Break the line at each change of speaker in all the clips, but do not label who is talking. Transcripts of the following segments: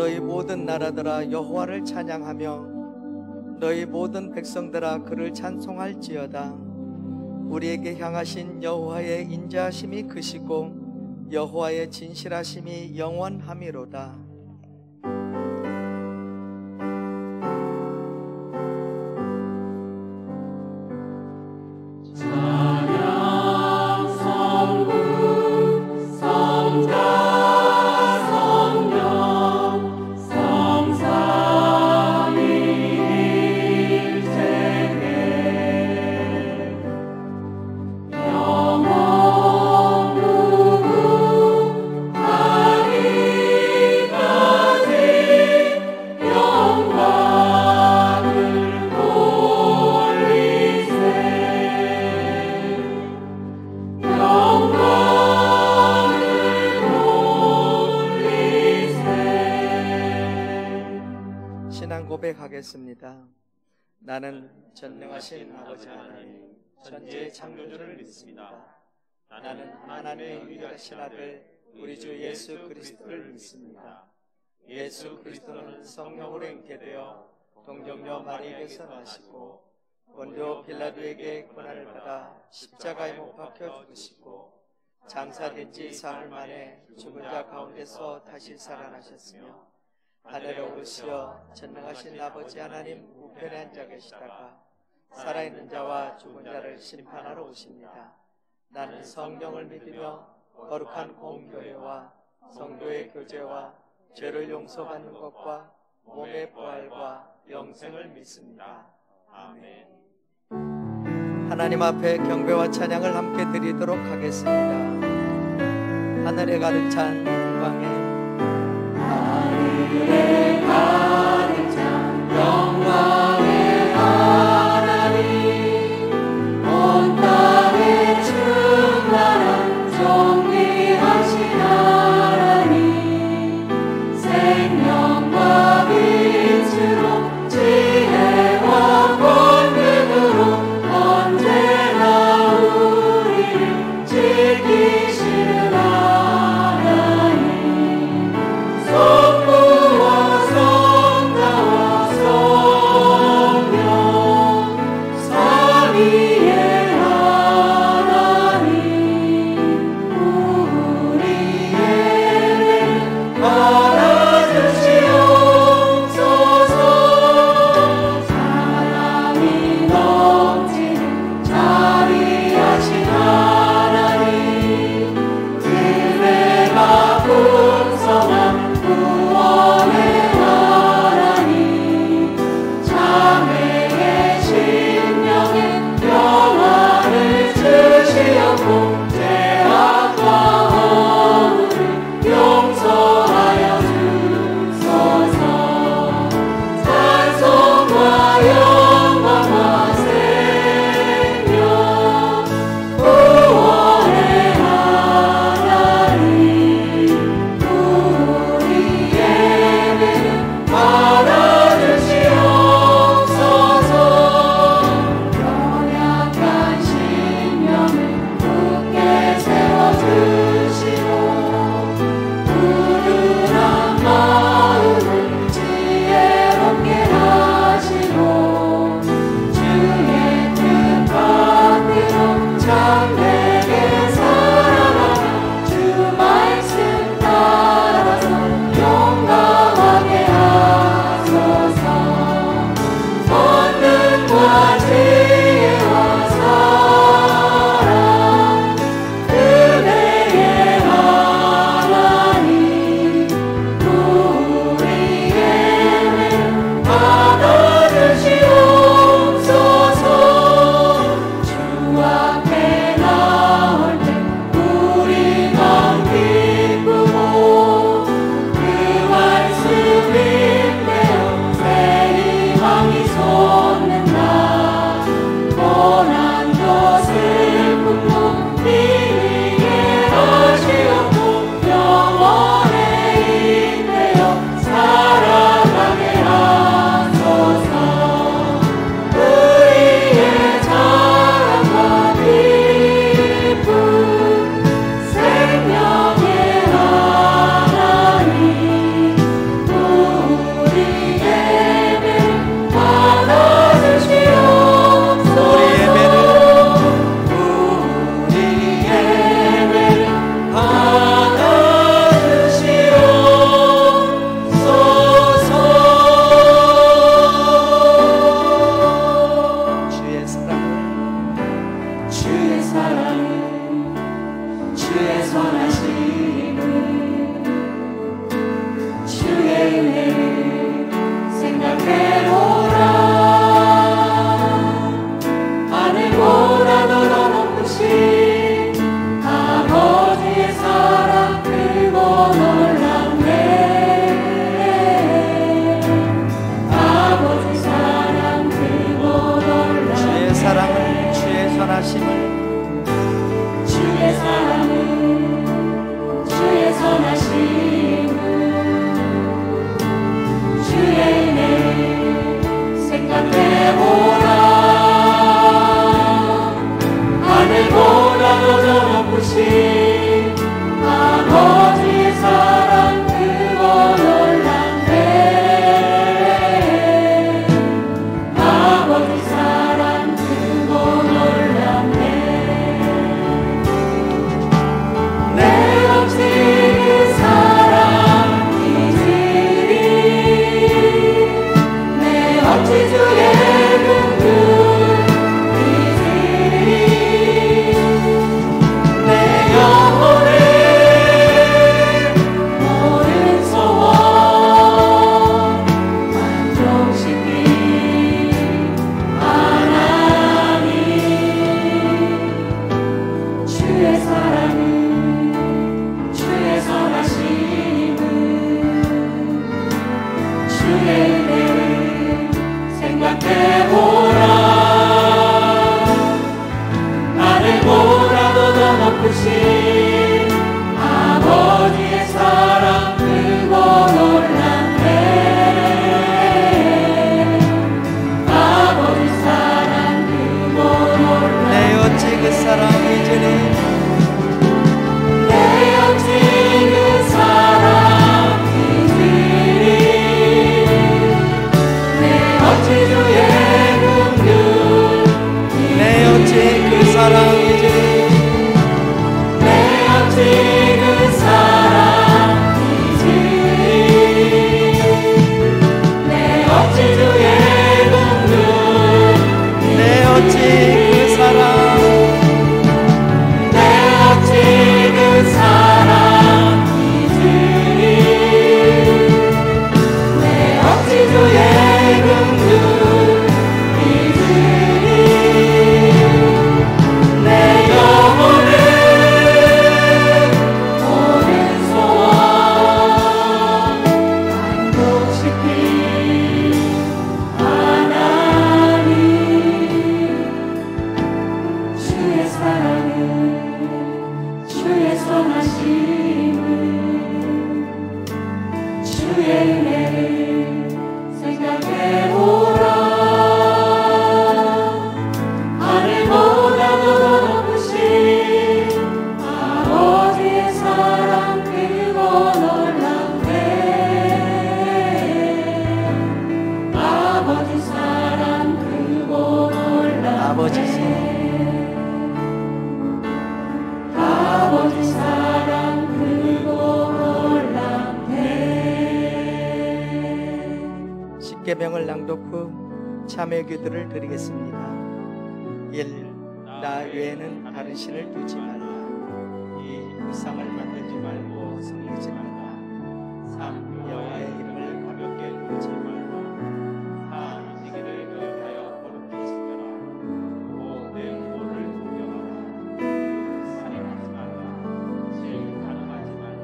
너희 모든 나라들아 여호와를 찬양하며 너희 모든 백성들아 그를 찬송할지어다. 우리에게 향하신 여호와의 인자하심이 크시고 여호와의 진실하심이 영원함이로다. 고백하겠습니다. 나는 전능하신 아버지 하나님 전지의 창조주를 믿습니다. 나는 하나님의 유일하신 아들 우리 주 예수 그리스도를 믿습니다. 예수 그리스도는 성령으로 잉태되어 동정녀 마리에게서 나시고 본디오 빌라도에게 고난을 받아 십자가에 못 박혀 죽으시고 장사된 지 사흘 만에 죽은 자 가운데서 다시 살아나셨으며 하늘에 오르시어 전능하신 아버지 하나님 우편에 앉아 계시다가 살아있는 자와 죽은 자를 심판하러 오십니다. 나는 성령을 믿으며 거룩한 공교회와 성도의 교제와 죄를 용서받는 것과 몸의 부활과 영생을 믿습니다. 아멘. 하나님 앞에 경배와 찬양을 함께 드리도록 하겠습니다. 하늘에 가득 찬 영광에 하늘에 가득 찬 영광의 하나님 온 땅에 충만한 존귀하신 하나님 생명과 빛으로 지혜와 권능으로 언제나 우리를 지키시는 하나님 손 모아
사랑을 주의 선하심을
주의 사랑은 주의 선하심은 주의 은혜를 생각해보라. 하늘보다도 더 높으신 아버지의 사랑 그거 놀랍네. 아버지 사랑 그거 놀랍네. 내 없이 그 사랑이지리 내 없이 주의 아버지의 사랑 그거 놀랍네. 아버지 사랑 그거 놀랍네.
내 어찌 그 사랑이지니
내 어찌 그 사랑이지니 내 어찌 주의 긍휼
내 어찌 그 사랑이지니
그 사랑이지니 내 어찌 주의 긍휼
내 어찌 그 사랑
내 어찌 그 사랑이지니 내 어찌 주의 긍휼이지니 내 영혼을
십계명을 낭독 후 참회 기도를 드리겠습니다. 1. 나 외에는 다른 신을 두지 말라. 2. 우상을 만들지 말고 섬기지 말라. 3. 여호와의 이름을 가볍게 부르지 말라. 4. 이기를 노력하여 거룩히 지켜라. 5. 내 부모를 공경하라. 6. 살인하지 말라. 7. 가늠하지 말라.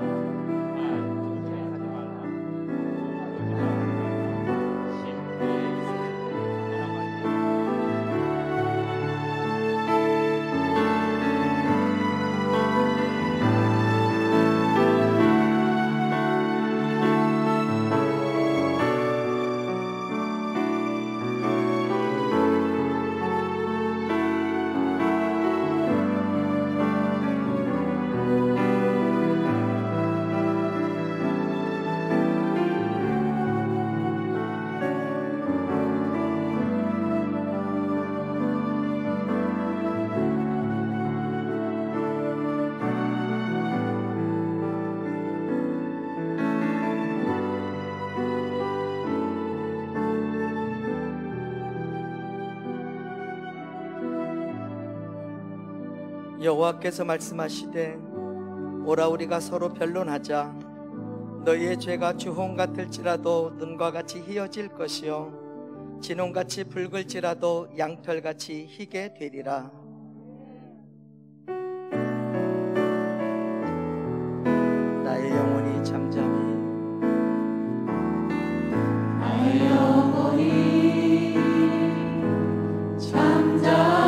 8. 도둑질하지 말라. 여호와께서 말씀하시되 오라 우리가 서로 변론하자. 너희의 죄가 주홍 같을지라도 눈과 같이 희어질 것이요 진홍같이 붉을지라도 양털같이 희게 되리라. 나의 영혼이 잠잠히
나의 영혼이 잠잠히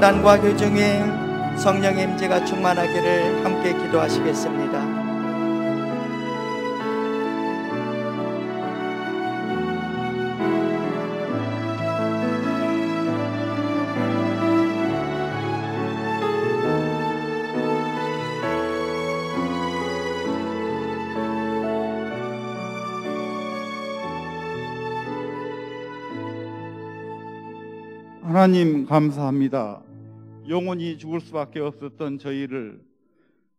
성단과 교중에 성령의 임재가 충만하기를 함께 기도하시겠습니다.
하나님 감사합니다. 영원히 죽을 수밖에 없었던 저희를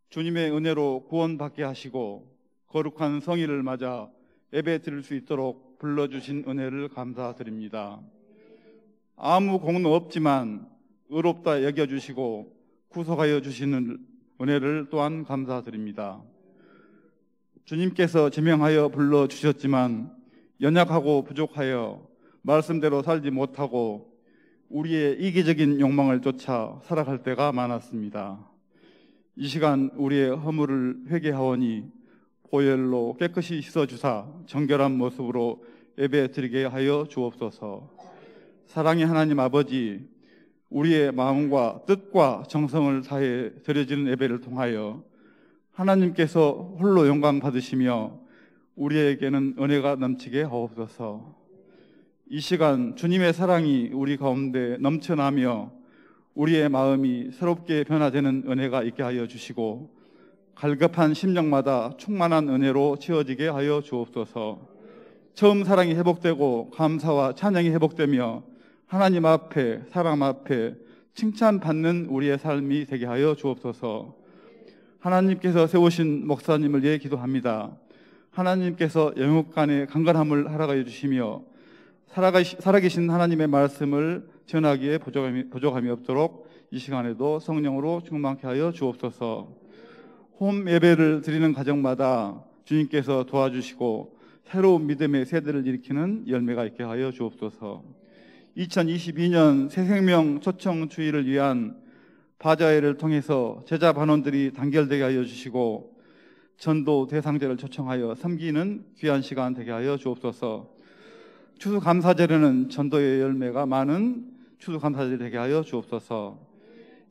주님의 은혜로 구원받게 하시고 거룩한 성일을 맞아 예배 드릴 수 있도록 불러주신 은혜를 감사드립니다. 아무 공로 없지만 의롭다 여겨주시고 구속하여 주시는 은혜를 또한 감사드립니다. 주님께서 제명하여 불러주셨지만 연약하고 부족하여 말씀대로 살지 못하고 우리의 이기적인 욕망을 쫓아 살아갈 때가 많았습니다. 이 시간 우리의 허물을 회개하오니 보혈로 깨끗이 씻어주사 정결한 모습으로 예배 드리게 하여 주옵소서. 사랑의 하나님 아버지, 우리의 마음과 뜻과 정성을 다해 드려지는 예배를 통하여 하나님께서 홀로 영광 받으시며 우리에게는 은혜가 넘치게 하옵소서. 이 시간 주님의 사랑이 우리 가운데 넘쳐나며 우리의 마음이 새롭게 변화되는 은혜가 있게 하여 주시고 갈급한 심령마다 충만한 은혜로 채워지게 하여 주옵소서. 처음 사랑이 회복되고 감사와 찬양이 회복되며 하나님 앞에 사람 앞에 칭찬받는 우리의 삶이 되게 하여 주옵소서. 하나님께서 세우신 목사님을 위해 기도합니다. 하나님께서 영육간의 강건함을 허락하여 주시며 살아계신 하나님의 말씀을 전하기에 부족함이 없도록 이 시간에도 성령으로 충만케 하여 주옵소서. 홈 예배를 드리는 가정마다 주님께서 도와주시고 새로운 믿음의 세대를 일으키는 열매가 있게 하여 주옵소서. 2022년 새생명 초청 주의를 위한 바자회를 통해서 제자 반원들이 단결되게 하여 주시고 전도 대상자를 초청하여 섬기는 귀한 시간 되게 하여 주옵소서. 추수감사절에는 전도의 열매가 많은 추수감사절이 되게 하여 주옵소서.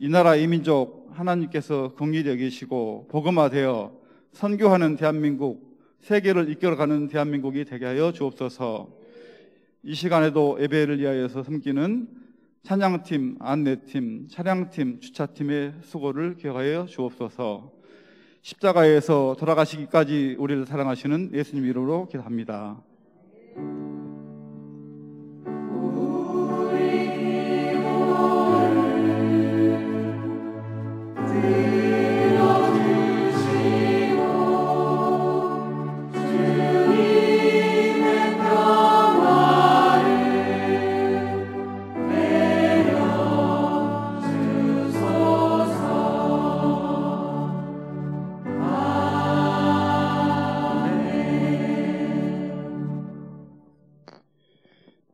이 나라 이 민족 하나님께서 긍휼히 여기시고 복음화되어 선교하는 대한민국, 세계를 이끌어가는 대한민국이 되게 하여 주옵소서. 이 시간에도 예배를 위하여서 섬기는 찬양팀, 안내팀, 차량팀, 주차팀의 수고를 기억하여 주옵소서. 십자가에서 돌아가시기까지 우리를 사랑하시는 예수님 이름으로 기도합니다.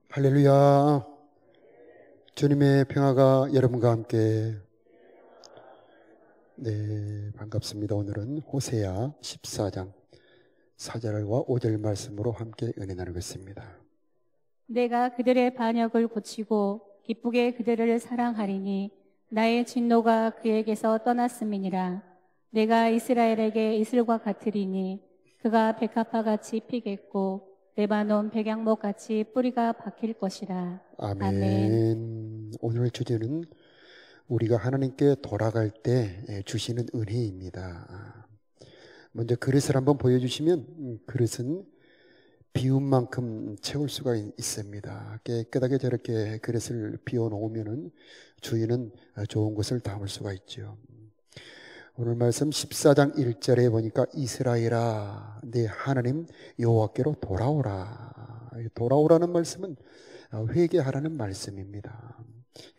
할렐루야. 주님의 평화가 여러분과 함께. 네, 반갑습니다. 오늘은 호세아 14장 4절과 5절 말씀으로 함께 은혜 나누겠습니다.
내가 그들의 반역을 고치고 기쁘게 그들을 사랑하리니 나의 진노가 그에게서 떠났음이니라. 내가 이스라엘에게 이슬과 같으리니 그가 백합화같이 피겠고 레바논 백양목같이 뿌리가 박힐 것이라.
아멘. 오늘 주제는 우리가 하나님께 돌아갈 때 주시는 은혜입니다. 먼저 그릇을 한번 보여주시면, 그릇은 비운 만큼 채울 수가 있습니다. 깨끗하게 저렇게 그릇을 비워 놓으면 주인은 좋은 것을 담을 수가 있죠. 오늘 말씀 14장 1절에 보니까 이스라엘아 네 하나님 여호와께로 돌아오라. 돌아오라는 말씀은 회개하라는 말씀입니다.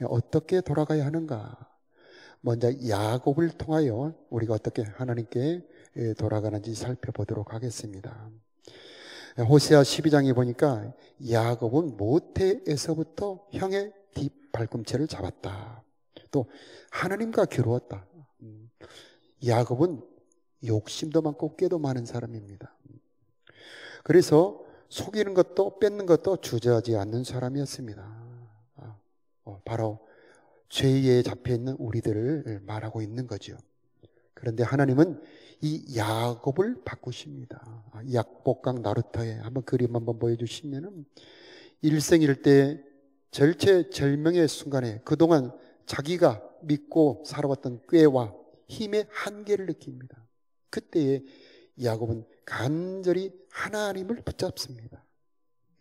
어떻게 돌아가야 하는가? 먼저 야곱을 통하여 우리가 어떻게 하나님께 돌아가는지 살펴보도록 하겠습니다. 호세아 12장에 보니까 야곱은 모태에서부터 형의 뒷발꿈치를 잡았다. 또 하나님과 겨루었다. 야곱은 욕심도 많고 꾀도 많은 사람입니다. 그래서 속이는 것도 뺏는 것도 주저하지 않는 사람이었습니다. 바로 죄에 잡혀 있는 우리들을 말하고 있는 거죠. 그런데 하나님은 이 야곱을 바꾸십니다. 약복강 나루터에 한번 그림 한번 보여주시면은 일생일대 절체절명의 순간에 그동안 자기가 믿고 살아왔던 꾀와 힘의 한계를 느낍니다. 그때에 야곱은 간절히 하나님을 붙잡습니다.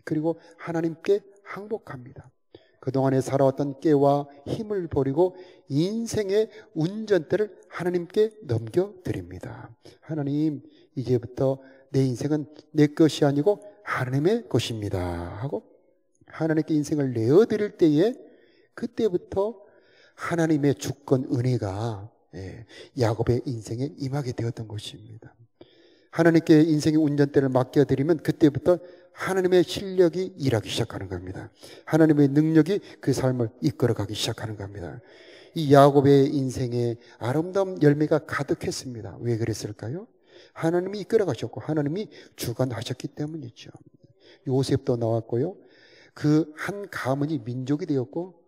그리고 하나님께 항복합니다. 그동안에 살아왔던 꾀와 힘을 버리고 인생의 운전대를 하나님께 넘겨드립니다. 하나님, 이제부터 내 인생은 내 것이 아니고 하나님의 것입니다 하고 하나님께 인생을 내어드릴 때에 그때부터 하나님의 주권 은혜가 야곱의 인생에 임하게 되었던 것입니다. 하나님께 인생의 운전대를 맡겨드리면 그때부터 하나님의 실력이 일하기 시작하는 겁니다. 하나님의 능력이 그 삶을 이끌어가기 시작하는 겁니다. 이 야곱의 인생에 아름다운 열매가 가득했습니다. 왜 그랬을까요? 하나님이 이끌어가셨고 하나님이 주관하셨기 때문이죠. 요셉도 나왔고요. 그 한 가문이 민족이 되었고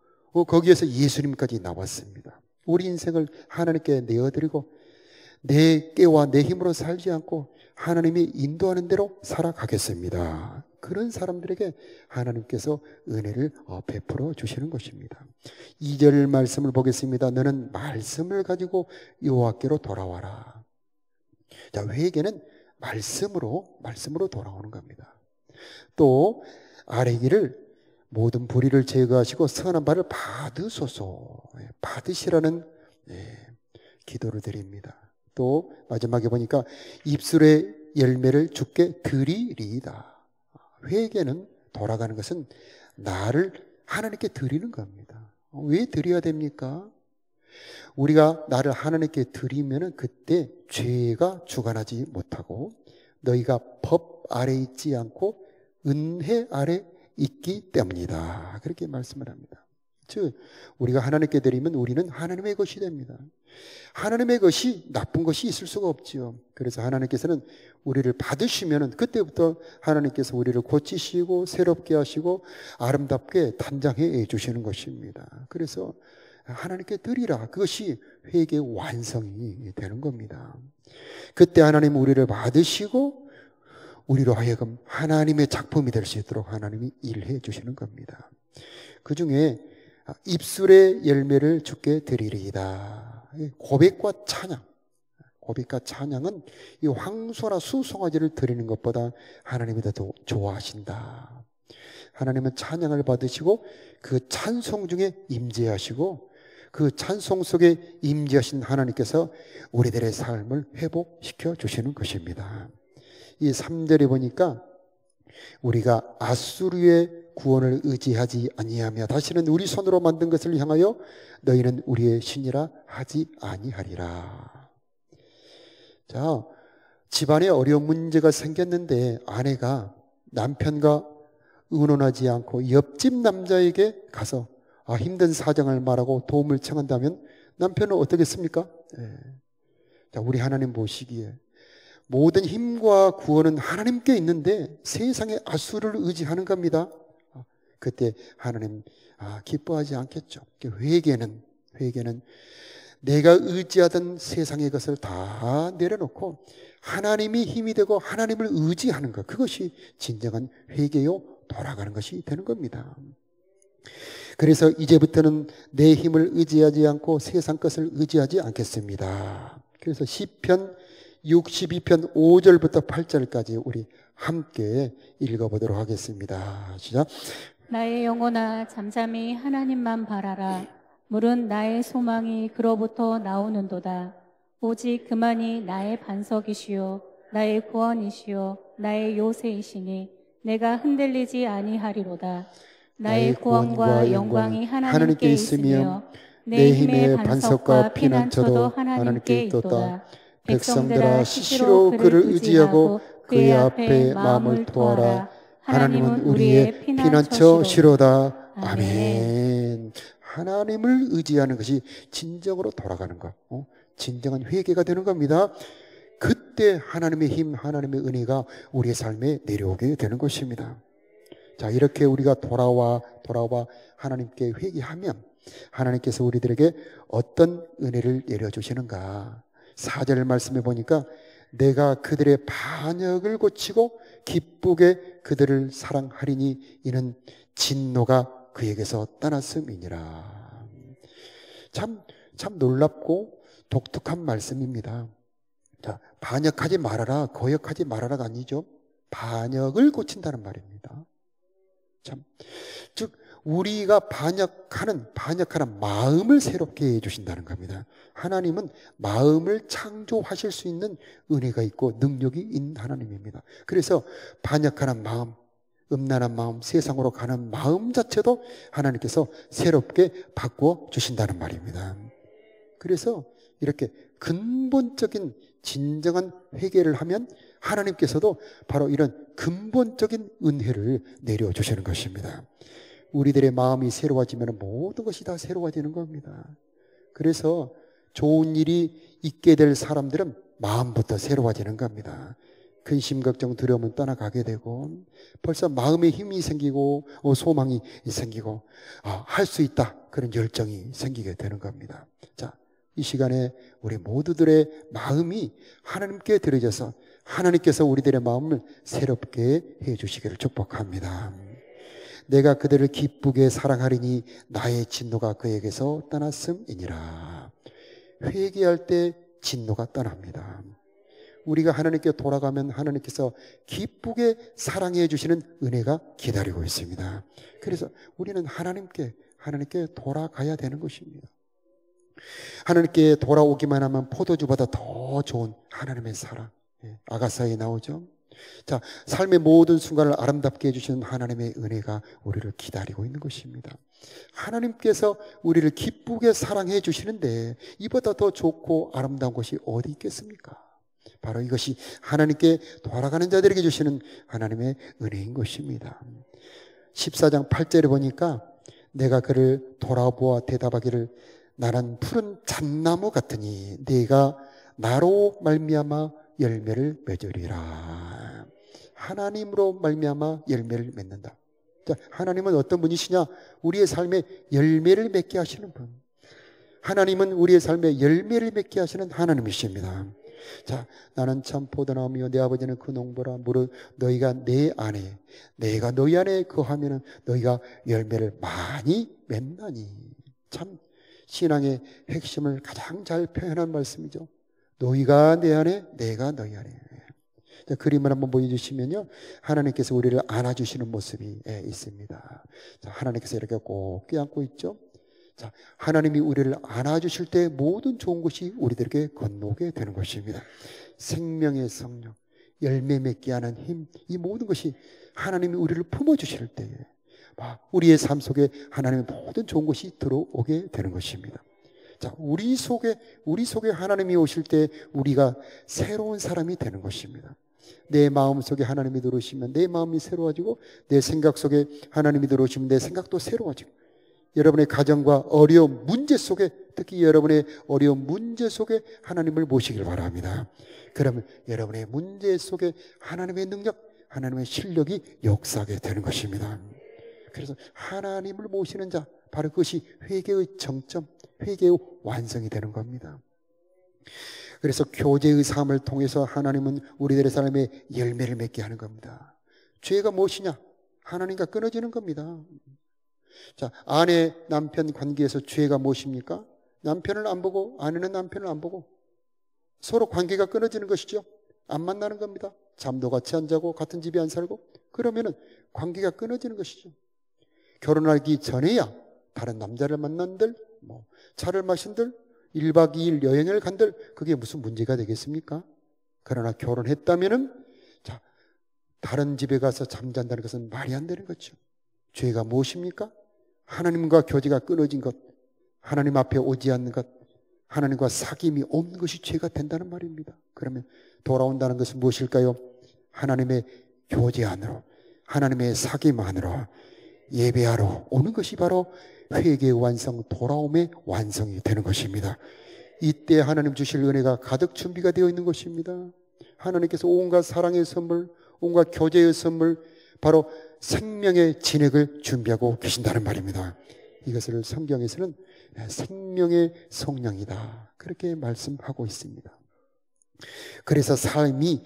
거기에서 예수님까지 나왔습니다. 우리 인생을 하나님께 내어드리고 내 깨와 내 힘으로 살지 않고 하나님이 인도하는 대로 살아가겠습니다. 그런 사람들에게 하나님께서 은혜를 베풀어 주시는 것입니다. 2절 말씀을 보겠습니다. 너는 말씀을 가지고 여호와께로 돌아와라. 자, 회개는 말씀으로 돌아오는 겁니다. 또 아뢰기를 모든 불의를 제거하시고 선한 바를 받으소서, 받으시라는 기도를 드립니다. 또 마지막에 보니까 입술의 열매를 주께 드리리이다. 회개는 돌아가는 것은 나를 하나님께 드리는 겁니다. 왜 드려야 됩니까? 우리가 나를 하나님께 드리면 그때 죄가 주관하지 못하고 너희가 법 아래 있지 않고 은혜 아래 있기 때문이다. 그렇게 말씀을 합니다. 즉 우리가 하나님께 드리면 우리는 하나님의 것이 됩니다. 하나님의 것이 나쁜 것이 있을 수가 없지요. 그래서 하나님께서는 우리를 받으시면 그때부터 하나님께서 우리를 고치시고 새롭게 하시고 아름답게 단장해 주시는 것입니다. 그래서 하나님께 드리라. 그것이 회개의 완성이 되는 겁니다. 그때 하나님 우리를 받으시고 우리로 하여금 하나님의 작품이 될 수 있도록 하나님이 일해 주시는 겁니다. 그 중에 입술의 열매를 주께 드리리이다. 고백과 찬양은 이 황소나 수송아지를 드리는 것보다 하나님이 더 좋아하신다. 하나님은 찬양을 받으시고 그 찬송 중에 임재하시고 그 찬송 속에 임재하신 하나님께서 우리들의 삶을 회복시켜 주시는 것입니다. 이 3절에 보니까 우리가 아수르의 구원을 의지하지 아니하며 다시는 우리 손으로 만든 것을 향하여 너희는 우리의 신이라 하지 아니하리라. 자, 집안에 어려운 문제가 생겼는데 아내가 남편과 의논하지 않고 옆집 남자에게 가서 힘든 사정을 말하고 도움을 청한다면 남편은 어떻겠습니까? 자, 우리 하나님 보시기에 모든 힘과 구원은 하나님께 있는데 세상의 아수르를 의지하는 겁니다. 그때 하나님 기뻐하지 않겠죠. 회개는 내가 의지하던 세상의 것을 다 내려놓고 하나님이 힘이 되고 하나님을 의지하는 것, 그것이 진정한 회개요 돌아가는 것이 되는 겁니다. 그래서 이제부터는 내 힘을 의지하지 않고 세상 것을 의지하지 않겠습니다. 그래서 시편 62편 5절부터 8절까지 우리 함께 읽어보도록 하겠습니다. 시작.
나의 영혼아 잠잠히 하나님만 바라라. 물은 나의 소망이 그로부터 나오는도다. 오직 그만이 나의 반석이시요 나의 구원이시요 나의 요새이시니 내가 흔들리지 아니하리로다. 나의 구원과 영광이 하나님께 있으며 내 힘의 반석과 피난처도 하나님께 있도다. 백성들아 시시로 그를 의지하고 그의 앞에 마음을 토하라. 하나님은 우리의 피난처시로다. 아멘.
하나님을 의지하는 것이 진정으로 돌아가는 것, 진정한 회개가 되는 겁니다. 그때 하나님의 힘, 하나님의 은혜가 우리의 삶에 내려오게 되는 것입니다. 자, 이렇게 우리가 돌아와 하나님께 회개하면 하나님께서 우리들에게 어떤 은혜를 내려주시는가? 4절 말씀해 보니까 내가 그들의 반역을 고치고 기쁘게 그들을 사랑하리니 이는 진노가 그에게서 떠났음이니라. 참 놀랍고 독특한 말씀입니다. 자, 반역하지 말아라, 거역하지 말아라가 아니죠. 반역을 고친다는 말입니다. 즉 우리가 반역하는 마음을 새롭게 해주신다는 겁니다. 하나님은 마음을 창조하실 수 있는 은혜가 있고 능력이 있는 하나님입니다. 그래서 반역하는 마음, 음란한 마음, 세상으로 가는 마음 자체도 하나님께서 새롭게 바꾸어 주신다는 말입니다. 그래서 이렇게 근본적인 진정한 회개를 하면 하나님께서도 바로 이런 근본적인 은혜를 내려주시는 것입니다. 우리들의 마음이 새로워지면 모든 것이 다 새로워지는 겁니다. 그래서 좋은 일이 있게 될 사람들은 마음부터 새로워지는 겁니다. 근심, 걱정, 두려움은 떠나가게 되고 벌써 마음에 힘이 생기고 소망이 생기고 할 수 있다 그런 열정이 생기게 되는 겁니다. 자, 이 시간에 우리 모두들의 마음이 하나님께 드려져서 하나님께서 우리들의 마음을 새롭게 해주시기를 축복합니다. 내가 그들을 기쁘게 사랑하리니 나의 진노가 그에게서 떠났음이니라. 회개할 때 진노가 떠납니다. 우리가 하나님께 돌아가면 하나님께서 기쁘게 사랑해 주시는 은혜가 기다리고 있습니다. 그래서 우리는 하나님께 돌아가야 되는 것입니다. 하나님께 돌아오기만 하면 포도주보다 더 좋은 하나님의 사랑, 아가사에 나오죠. 자, 삶의 모든 순간을 아름답게 해주시는 하나님의 은혜가 우리를 기다리고 있는 것입니다. 하나님께서 우리를 기쁘게 사랑해 주시는데 이보다 더 좋고 아름다운 것이 어디 있겠습니까? 바로 이것이 하나님께 돌아가는 자들에게 주시는 하나님의 은혜인 것입니다. 14장 8절에 보니까 내가 그를 돌아보아 대답하기를 나는 푸른 잣나무 같으니 네가 나로 말미암아 열매를 맺으리라. 하나님으로 말미암아 열매를 맺는다. 자, 하나님은 어떤 분이시냐? 우리의 삶에 열매를 맺게 하시는 분. 하나님은 우리의 삶에 열매를 맺게 하시는 하나님이십니다. 자, 나는 참 포도나무요 내 아버지는 그 농부라. 무릇 너희가 내 안에 내가 너희 안에 거하면은 너희가 열매를 많이 맺나니. 참 신앙의 핵심을 가장 잘 표현한 말씀이죠. 너희가 내 안에 내가 너희 안에. 자, 그림을 한번 보여주시면요, 하나님께서 우리를 안아주시는 모습이 있습니다. 자, 하나님께서 이렇게 꼭 껴안고 있죠. 자, 하나님이 우리를 안아주실 때 모든 좋은 것이 우리들에게 건너오게 되는 것입니다. 생명의 성령, 열매 맺게 하는 힘, 이 모든 것이 하나님이 우리를 품어주실 때에 우리의 삶 속에 하나님의 모든 좋은 것이 들어오게 되는 것입니다. 자, 우리 속에 하나님이 오실 때 우리가 새로운 사람이 되는 것입니다. 내 마음 속에 하나님이 들어오시면 내 마음이 새로워지고, 내 생각 속에 하나님이 들어오시면 내 생각도 새로워지고, 여러분의 가정과 어려운 문제 속에, 특히 여러분의 어려운 문제 속에 하나님을 모시길 바랍니다. 그러면 여러분의 문제 속에 하나님의 능력, 하나님의 실력이 역사하게 되는 것입니다. 그래서 하나님을 모시는 자, 바로 그것이 회개의 정점, 회개의 완성이 되는 겁니다. 그래서 교제의 삶을 통해서 하나님은 우리들의 삶에 열매를 맺게 하는 겁니다. 죄가 무엇이냐? 하나님과 끊어지는 겁니다. 자, 아내 남편 관계에서 죄가 무엇입니까? 남편을 안 보고, 아내는 남편을 안 보고 서로 관계가 끊어지는 것이죠. 안 만나는 겁니다. 잠도 같이 안 자고 같은 집에 안 살고, 그러면은 관계가 끊어지는 것이죠. 결혼하기 전에야 다른 남자를 만난들, 차를 마신들, 1박 2일 여행을 간들, 그게 무슨 문제가 되겠습니까? 그러나 결혼했다면은, 자, 다른 집에 가서 잠잔다는 것은 말이 안 되는 거죠. 죄가 무엇입니까? 하나님과 교제가 끊어진 것, 하나님 앞에 오지 않는 것, 하나님과 사귐이 없는 것이 죄가 된다는 말입니다. 그러면 돌아온다는 것은 무엇일까요? 하나님의 교제 안으로, 하나님의 사귐 안으로 예배하러 오는 것이 바로 회개의 완성, 돌아옴의 완성이 되는 것입니다. 이때 하나님 주실 은혜가 가득 준비가 되어 있는 것입니다. 하나님께서 온갖 사랑의 선물, 온갖 교제의 선물, 바로 생명의 진액을 준비하고 계신다는 말입니다. 이것을 성경에서는 생명의 성령이다, 그렇게 말씀하고 있습니다. 그래서 삶이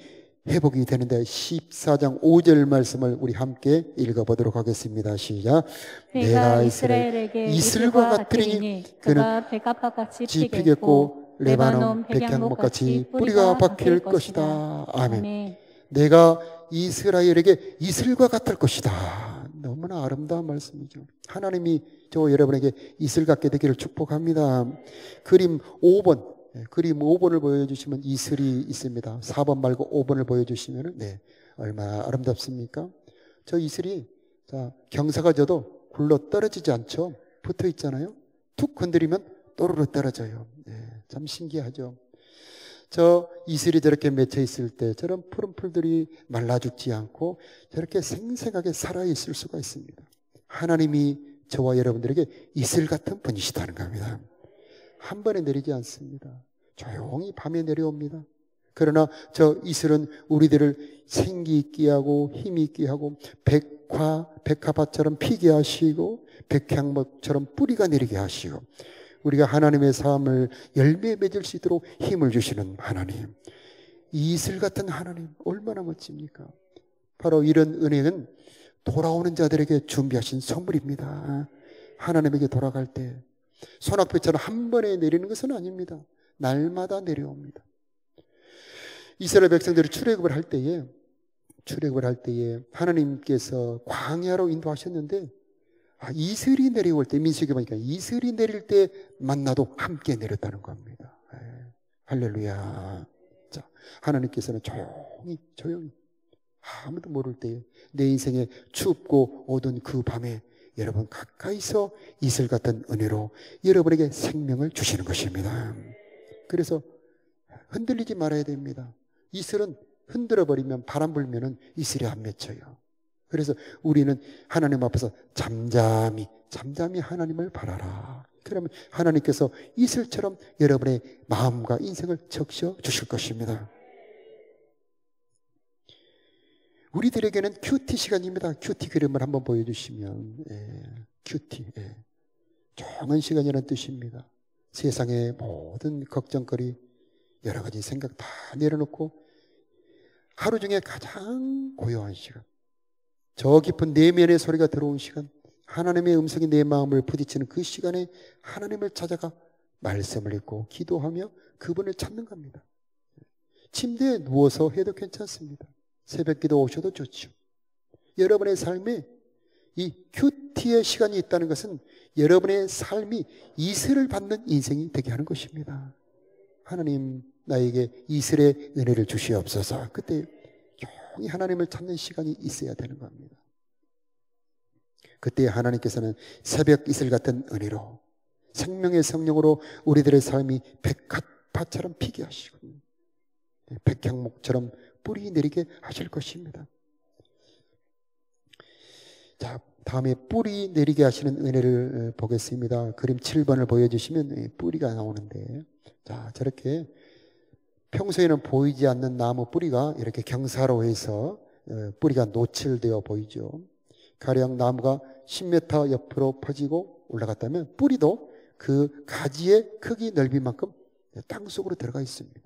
회복이 되는데 14장 5절 말씀을 우리 함께 읽어보도록 하겠습니다. 시작.
내가 이스라엘에게 이슬과 같으리니 그가 백합밭같이 피겠고 레바논 백향목같이 뿌리가 박힐 것이다.
아멘. 내가 이스라엘에게 이슬과 같을 것이다. 너무나 아름다운 말씀이죠. 하나님이 저 여러분에게 이슬 같게 되기를 축복합니다. 그림 5번을 보여주시면 이슬이 있습니다. 4번 말고 5번을 보여주시면 얼마나 아름답습니까? 저 이슬이 경사가 져도 굴러 떨어지지 않죠. 붙어 있잖아요. 툭 건드리면 또르르 떨어져요. 참 신기하죠. 저 이슬이 저렇게 맺혀 있을 때 저런 푸른 풀들이 말라 죽지 않고 저렇게 생생하게 살아있을 수가 있습니다. 하나님이 저와 여러분들에게 이슬 같은 분이시다는 겁니다. 한 번에 내리지 않습니다. 조용히 밤에 내려옵니다. 그러나 저 이슬은 우리들을 생기 있게 하고 힘이 있게 하고 백화밭처럼 피게 하시고 백향목처럼 뿌리가 내리게 하시고 우리가 하나님의 삶을 열매 맺을 수 있도록 힘을 주시는 하나님, 이슬 같은 하나님 얼마나 멋집니까? 바로 이런 은혜는 돌아오는 자들에게 준비하신 선물입니다. 하나님에게 돌아갈 때 소낙비처럼 한 번에 내리는 것은 아닙니다. 날마다 내려옵니다. 이스라엘 백성들이 출애굽을 할 때에 하나님께서 광야로 인도하셨는데 이슬이 내려올 때, 민수기 보니까 이슬이 내릴 때 만나도 함께 내렸다는 겁니다. 할렐루야. 자, 하나님께서는 조용히 아무도 모를 때 내 인생에 춥고 어두운 그 밤에 여러분 가까이서 이슬 같은 은혜로 여러분에게 생명을 주시는 것입니다. 그래서 흔들리지 말아야 됩니다. 이슬은 흔들어 버리면, 바람 불면은 이슬이 안 맺혀요. 그래서 우리는 하나님 앞에서 잠잠히 하나님을 바라라. 그러면 하나님께서 이슬처럼 여러분의 마음과 인생을 적셔 주실 것입니다. 우리들에게는 큐티 시간입니다. 큐티 그림을 한번 보여주시면, 큐티, 좋은 시간이라는 뜻입니다. 세상의 모든 걱정거리, 여러 가지 생각 다 내려놓고 하루 중에 가장 고요한 시간, 저 깊은 내면의 소리가 들어온 시간, 하나님의 음성이 내 마음을 부딪히는 그 시간에 하나님을 찾아가 말씀을 읽고 기도하며 그분을 찾는 겁니다. 침대에 누워서 해도 괜찮습니다. 새벽기도 오셔도 좋죠. 여러분의 삶에 이 큐티의 시간이 있다는 것은 여러분의 삶이 이슬을 받는 인생이 되게 하는 것입니다. 하나님, 나에게 이슬의 은혜를 주시옵소서. 그때 조용히 하나님을 찾는 시간이 있어야 되는 겁니다. 그때 하나님께서는 새벽 이슬 같은 은혜로 생명의 성령으로 우리들의 삶이 백합밭처럼 피게 하시고 백향목처럼 뿌리 내리게 하실 것입니다. 자, 다음에 뿌리 내리게 하시는 은혜를 보겠습니다. 그림 7번을 보여주시면 뿌리가 나오는데, 자, 저렇게 평소에는 보이지 않는 나무 뿌리가 이렇게 경사로 해서 뿌리가 노출되어 보이죠. 가령 나무가 10m 옆으로 퍼지고 올라갔다면 뿌리도 그 가지의 크기 넓이만큼 땅속으로 들어가 있습니다.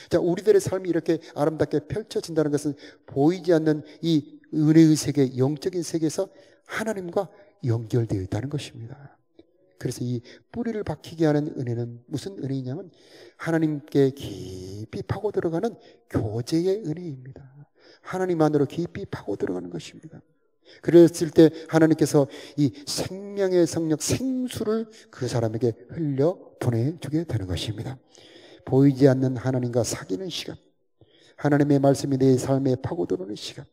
자, 우리들의 삶이 이렇게 아름답게 펼쳐진다는 것은 보이지 않는 이 은혜의 세계, 영적인 세계에서 하나님과 연결되어 있다는 것입니다. 그래서 이 뿌리를 박히게 하는 은혜는 무슨 은혜냐면 하나님께 깊이 파고 들어가는 교제의 은혜입니다. 하나님 안으로 깊이 파고 들어가는 것입니다. 그랬을 때 하나님께서 이 생명의 성령, 생수를 그 사람에게 흘려 보내주게 되는 것입니다. 보이지 않는 하나님과 사귀는 시간, 하나님의 말씀이 내 삶에 파고들어오는 시간,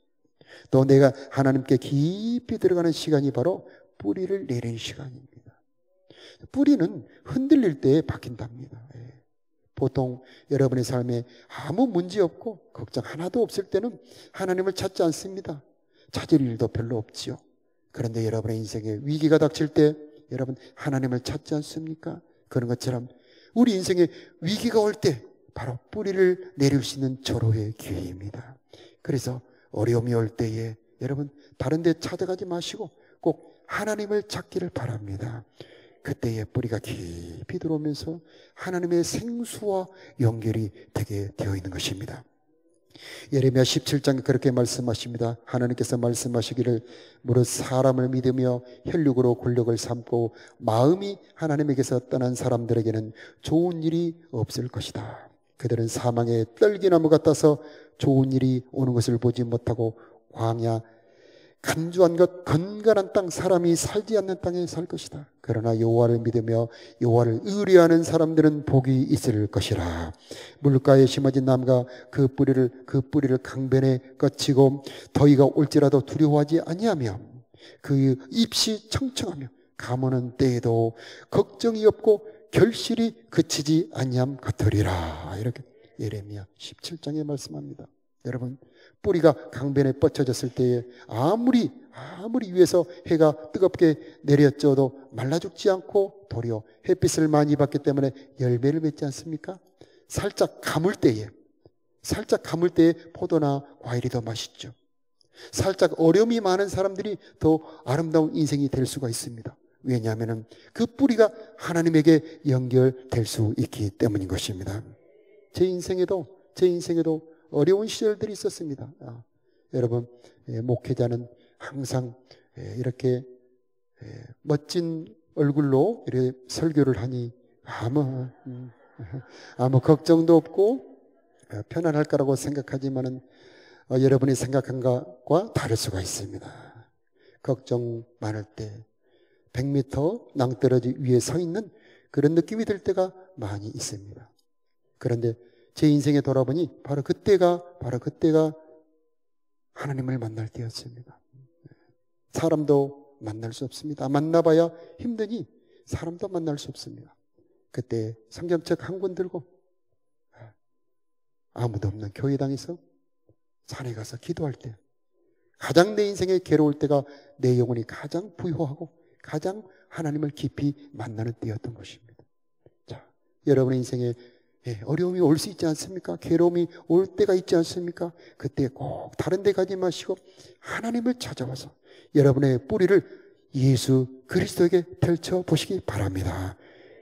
또 내가 하나님께 깊이 들어가는 시간이 바로 뿌리를 내리는 시간입니다. 뿌리는 흔들릴 때 박힌답니다. 보통 여러분의 삶에 아무 문제 없고 걱정 하나도 없을 때는 하나님을 찾지 않습니다. 찾을 일도 별로 없지요. 그런데 여러분의 인생에 위기가 닥칠 때 여러분 하나님을 찾지 않습니까? 그런 것처럼 우리 인생에 위기가 올 때 바로 뿌리를 내릴 수 있는 절호의 기회입니다. 그래서 어려움이 올 때에 여러분 다른 데 찾아가지 마시고 꼭 하나님을 찾기를 바랍니다. 그때의 뿌리가 깊이 들어오면서 하나님의 생수와 연결이 되게 되어 있는 것입니다. 예레미야 17장에 그렇게 말씀하십니다. 하나님께서 말씀하시기를 무릇 사람을 믿으며 혈육으로 권력을 삼고 마음이 하나님에게서 떠난 사람들에게는 좋은 일이 없을 것이다. 그들은 사망의 떨기나무 같아서 좋은 일이 오는 것을 보지 못하고 광야 간주한 것 건강한 땅 사람이 살지 않는 땅에 살 것이다. 그러나 여호와를 믿으며 여호와를 의뢰하는 사람들은 복이 있을 것이라. 물가에 심어진 나무가 그 뿌리를 강변에 꺼치고 더위가 올지라도 두려워하지 아니하며 그 잎이 청청하며 가무는 때에도 걱정이 없고 결실이 그치지 아니함 같으리라. 이렇게 예레미야 17장에 말씀합니다. 여러분, 뿌리가 강변에 뻗쳐졌을 때에 아무리 위에서 해가 뜨겁게 내렸져도 말라 죽지 않고 도리어 햇빛을 많이 받기 때문에 열매를 맺지 않습니까? 살짝 감을 때에 포도나 과일이 더 맛있죠. 살짝 어려움이 많은 사람들이 더 아름다운 인생이 될 수가 있습니다. 왜냐하면 그 뿌리가 하나님에게 연결될 수 있기 때문인 것입니다. 제 인생에도 어려운 시절들이 있었습니다. 여러분, 목회자는 항상 이렇게 멋진 얼굴로 이렇게 설교를 하니 아무 걱정도 없고 편안할 거라고 생각하지만은 여러분이 생각한 것과 다를 수가 있습니다. 걱정 많을 때 100m 낭떠러지 위에 서 있는 그런 느낌이 들 때가 많이 있습니다. 그런데 제 인생에 돌아보니 바로 그때가 하나님을 만날 때였습니다. 사람도 만날 수 없습니다. 만나봐야 힘드니 사람도 만날 수 없습니다. 그때 성경책 한 권 들고 아무도 없는 교회당에서 산에 가서 기도할 때 가장 내 인생에 괴로울 때가 내 영혼이 가장 부유하고 가장 하나님을 깊이 만나는 때였던 것입니다. 자, 여러분의 인생에 어려움이 올 수 있지 않습니까? 괴로움이 올 때가 있지 않습니까? 그때 꼭 다른 데 가지 마시고 하나님을 찾아와서 여러분의 뿌리를 예수 그리스도에게 펼쳐보시기 바랍니다.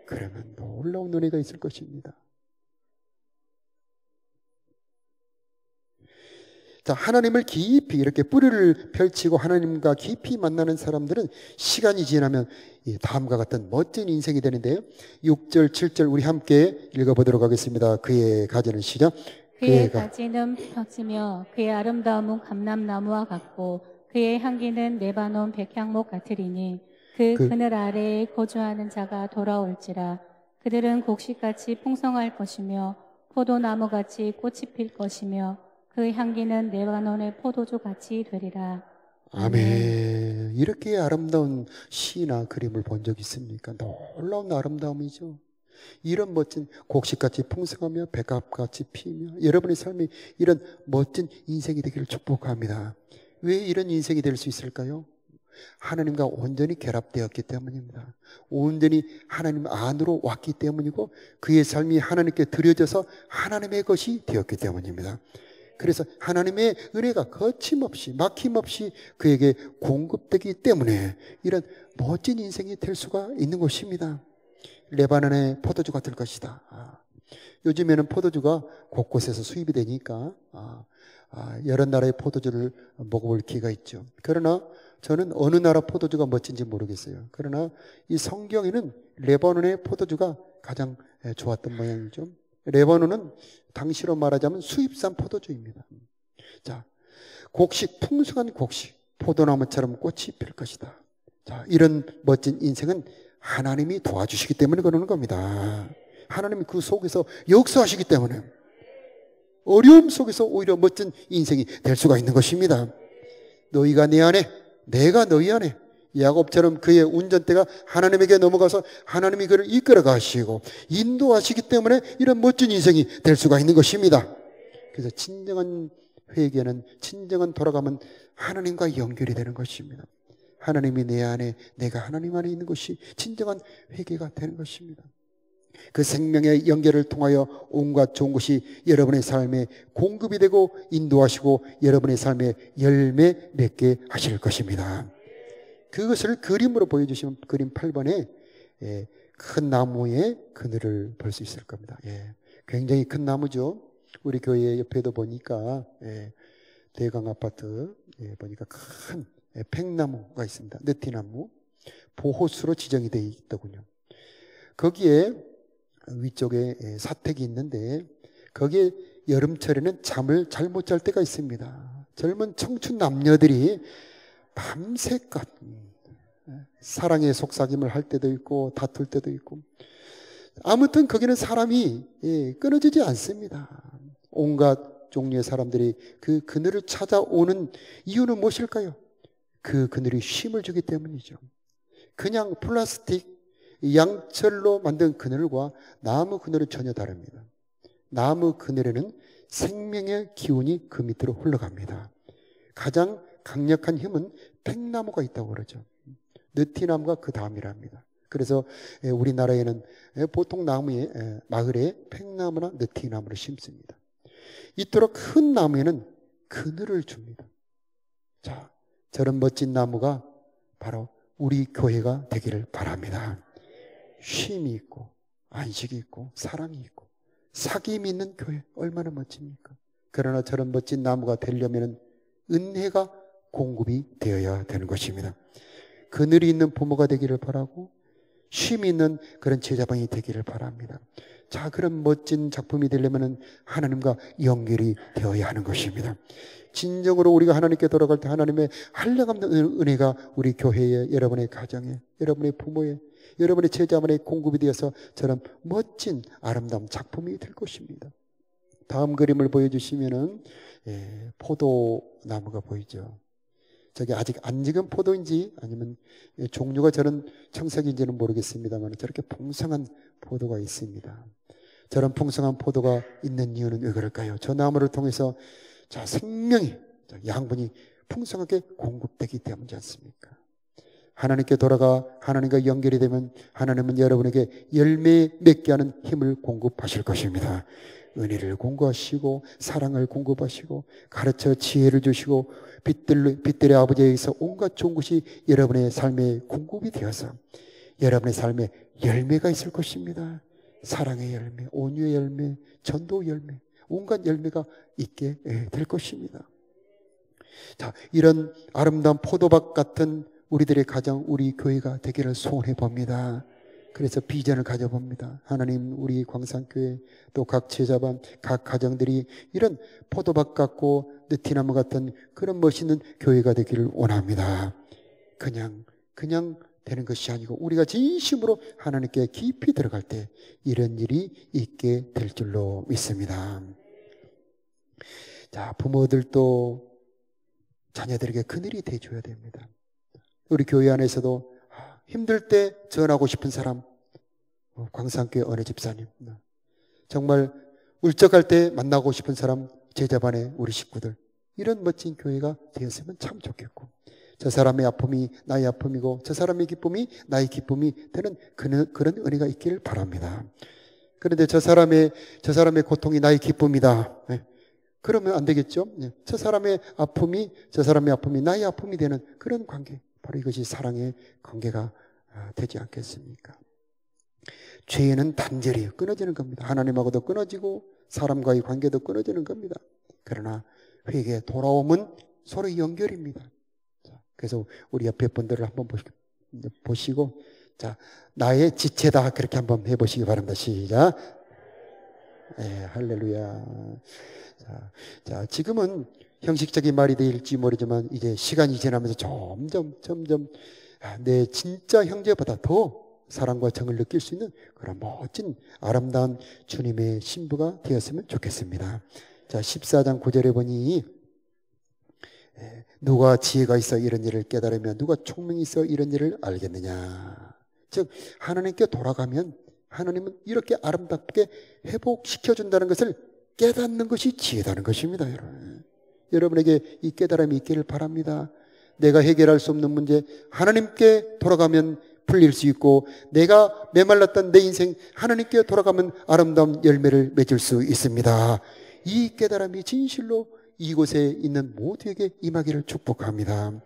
그러면 놀라운 은혜가 있을 것입니다. 자, 하나님을 깊이 이렇게 뿌리를 펼치고 하나님과 깊이 만나는 사람들은 시간이 지나면 다음과 같은 멋진 인생이 되는데요. 6절, 7절 우리 함께 읽어보도록 하겠습니다. 그의 가지는 시작.
그의 가지는 펴지며 그의 아름다움은 감람나무와 같고 그의 향기는 레바논 백향목 같으리니 그 그늘 아래에 거주하는 자가 돌아올지라. 그들은 곡식같이 풍성할 것이며 포도나무같이 꽃이 필 것이며 그 향기는 레바논의 포도주 같이 되리라.
아멘. 이렇게 아름다운 시나 그림을 본 적 있습니까? 놀라운 아름다움이죠. 이런 멋진 곡식같이 풍성하며 백합같이 피며 여러분의 삶이 이런 멋진 인생이 되기를 축복합니다. 왜 이런 인생이 될 수 있을까요? 하나님과 온전히 결합되었기 때문입니다. 온전히 하나님 안으로 왔기 때문이고 그의 삶이 하나님께 드려져서 하나님의 것이 되었기 때문입니다. 그래서 하나님의 은혜가 거침없이 막힘없이 그에게 공급되기 때문에 이런 멋진 인생이 될 수가 있는 것입니다. 레바논의 포도주가 될 것이다. 요즘에는 포도주가 곳곳에서 수입이 되니까 여러 나라의 포도주를 먹어볼 기회가 있죠. 그러나 저는 어느 나라 포도주가 멋진지 모르겠어요. 그러나 이 성경에는 레바논의 포도주가 가장 좋았던 모양이죠. 레바논은 당시로 말하자면 수입산 포도주입니다. 자, 곡식, 풍성한 곡식, 포도나무처럼 꽃이 필 것이다. 자, 이런 멋진 인생은 하나님이 도와주시기 때문에 그러는 겁니다. 하나님이 그 속에서 역사하시기 때문에 어려움 속에서 오히려 멋진 인생이 될 수가 있는 것입니다. 너희가 내 안에, 내가 너희 안에, 야곱처럼 그의 운전대가 하나님에게 넘어가서 하나님이 그를 이끌어 가시고 인도하시기 때문에 이런 멋진 인생이 될 수가 있는 것입니다. 그래서 진정한 회개는, 진정한 돌아가면 하나님과 연결이 되는 것입니다. 하나님이 내 안에, 내가 하나님 안에 있는 것이 진정한 회개가 되는 것입니다. 그 생명의 연결을 통하여 온갖 좋은 것이 여러분의 삶에 공급이 되고 인도하시고 여러분의 삶에 열매 맺게 하실 것입니다. 그것을 그림으로 보여주시면 그림 8번에 큰 나무의 그늘을 볼 수 있을 겁니다. 굉장히 큰 나무죠. 우리 교회 옆에도 보니까 대강 아파트 보니까 큰 팽나무가 있습니다. 느티나무 보호수로 지정이 되어 있더군요. 거기에 위쪽에 사택이 있는데 거기에 여름철에는 잠을 잘 못 잘 때가 있습니다. 젊은 청춘 남녀들이 밤새껏 사랑의 속삭임을 할 때도 있고 다툴 때도 있고, 아무튼 거기는 사람이 끊어지지 않습니다. 온갖 종류의 사람들이 그 그늘을 찾아오는 이유는 무엇일까요? 그 그늘이 쉼을 주기 때문이죠. 그냥 플라스틱 양철로 만든 그늘과 나무 그늘은 전혀 다릅니다. 나무 그늘에는 생명의 기운이 그 밑으로 흘러갑니다. 가장 강력한 힘은 팽나무가 있다고 그러죠. 느티나무가 그 다음이랍니다. 그래서 우리나라에는 보통 나무에 마을에 팽나무나 느티나무를 심습니다. 이토록 큰 나무에는 그늘을 줍니다. 자, 저런 멋진 나무가 바로 우리 교회가 되기를 바랍니다. 쉼이 있고 안식이 있고 사랑이 있고 사귐이 있는 교회, 얼마나 멋집니까? 그러나 저런 멋진 나무가 되려면 은혜가 공급이 되어야 되는 것입니다. 그늘이 있는 부모가 되기를 바라고 쉼이 있는 그런 제자방이 되기를 바랍니다. 자, 그런 멋진 작품이 되려면 하나님과 연결이 되어야 하는 것입니다. 진정으로 우리가 하나님께 돌아갈 때 하나님의 한량없는 은혜가 우리 교회에, 여러분의 가정에, 여러분의 부모에, 여러분의 제자만의 공급이 되어서 저런 멋진 아름다운 작품이 될 것입니다. 다음 그림을 보여주시면은 포도나무가 보이죠. 저게 아직 안 익은 포도인지 아니면 종류가 저런 청색인지는 모르겠습니다만 저렇게 풍성한 포도가 있습니다. 저런 풍성한 포도가 있는 이유는 왜 그럴까요? 저 나무를 통해서 자, 생명이, 양분이 풍성하게 공급되기 때문이지 않습니까? 하나님께 돌아가 하나님과 연결이 되면 하나님은 여러분에게 열매 맺게 하는 힘을 공급하실 것입니다. 은혜를 공급하시고 사랑을 공급하시고 가르쳐 지혜를 주시고 빛들의 아버지에게서 온갖 좋은 것이 여러분의 삶에 공급이 되어서 여러분의 삶에 열매가 있을 것입니다. 사랑의 열매, 온유의 열매, 전도의 열매, 온갖 열매가 있게 될 것입니다. 자, 이런 아름다운 포도밭 같은 우리들의 가정, 우리 교회가 되기를 소원해 봅니다. 그래서 비전을 가져봅니다. 하나님, 우리 광산교회 또 각 제자반, 각 가정들이 이런 포도밭 같고 느티나무 같은 그런 멋있는 교회가 되기를 원합니다. 그냥 되는 것이 아니고 우리가 진심으로 하나님께 깊이 들어갈 때 이런 일이 있게 될 줄로 믿습니다. 자, 부모들도 자녀들에게 그늘이 돼줘야 됩니다. 우리 교회 안에서도 힘들 때 전하고 싶은 사람, 광산교회 어느 집사님, 정말 울적할 때 만나고 싶은 사람, 제자반의 우리 식구들, 이런 멋진 교회가 되었으면 참 좋겠고, 저 사람의 아픔이 나의 아픔이고 저 사람의 기쁨이 나의 기쁨이 되는 그런 은혜가 있기를 바랍니다. 그런데 저 사람의 고통이 나의 기쁨이다, 그러면 안 되겠죠. 저 사람의 아픔이 나의 아픔이 되는 그런 관계, 바로 이것이 사랑의 관계가 되지 않겠습니까? 죄는 단절이 끊어지는 겁니다. 하나님하고도 끊어지고 사람과의 관계도 끊어지는 겁니다. 그러나 회개에 돌아오면 서로 연결입니다. 그래서 우리 옆에 분들을 한번 보시고, 자, 나의 지체다, 그렇게 한번 해보시기 바랍니다. 시작. 할렐루야. 자, 지금은 형식적인 말이 될지 모르지만 이제 시간이 지나면서 점점 내 진짜 형제보다 더 사랑과 정을 느낄 수 있는 그런 멋진 아름다운 주님의 신부가 되었으면 좋겠습니다. 자, 14장 9절에 보니 누가 지혜가 있어 이런 일을 깨달으며 누가 총명이 있어 이런 일을 알겠느냐. 즉 하나님께 돌아가면 하나님은 이렇게 아름답게 회복시켜준다는 것을 깨닫는 것이 지혜다는 것입니다. 여러분에게 이 깨달음이 있기를 바랍니다. 내가 해결할 수 없는 문제 하나님께 돌아가면 풀릴 수 있고, 내가 메말랐던 내 인생 하나님께 돌아가면 아름다운 열매를 맺을 수 있습니다. 이 깨달음이 진실로 이곳에 있는 모두에게 임하기를 축복합니다.